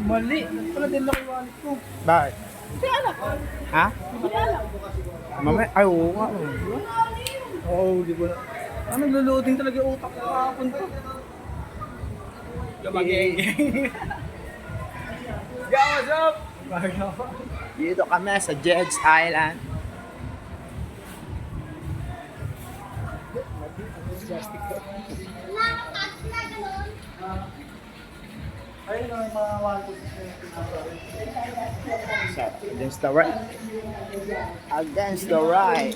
Mali. Wala din lang yung wallet ko. Bakit? Hindi alam. Ha? Hindi alam. Mamaya, ay oo nga. Oo, di ba? Ano, luluting talaga yung utak ko kahapon to. Gumagay. Yo, what's up? Dito kami sa Jed's Island. Ayun na yung mga wallet So, against the right. Against the right.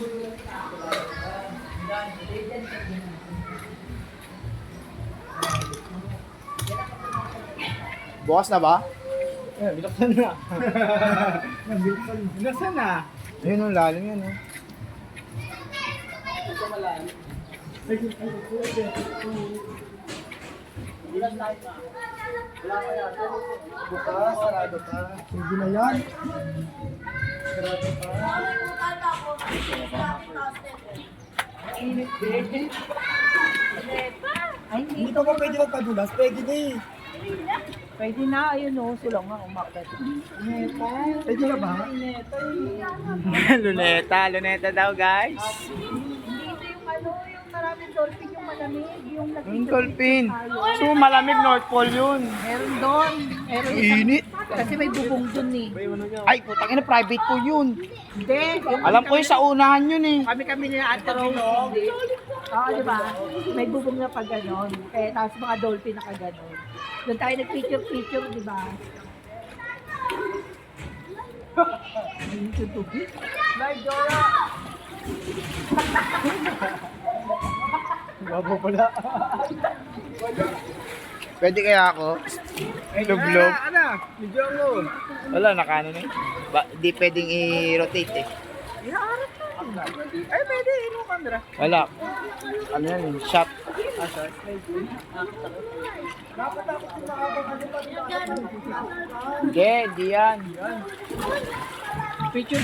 Bukas na ba? Eh, binuksan na. Binuksan na. Ayun ang lalim yan, oh. Bukas, sarado pa. Hindi na yan. Sarado pa. Ay, Hindi pa mo pwede magpadulas. Pwede na eh. pwede na. Ayun o, sulong nga umakit. Pwede na ba? Luneta daw, guys. Hindi ito yung ano, yung maraming dolphin, yung malamig, yung Yung dolphin. So, malamig North Pole yun. Meron doon. Meron Init. Kasi may bubong doon eh. Ay, putang ina, private pool yun. Hindi. Alam ko yung sa unahan yun eh. Kami nila Ate Rose, hindi. Oo, di ba? May bubong na pag ganon. Kaya tapos mga dolphin na kaganon. Doon tayo nag-picture, di ba? Ayun sa tubig. Live, Dora! Babo pala. Pwede kaya ako? Lublog. Ano? Medyo ako. Wala, nakano na eh. Di pwedeng i-rotate eh. Iharap na. Ay, pwede. Ino camera. Wala. Ano yan eh, shot. Dapat yung mahabang ano pa. Hindi, di yan. Picture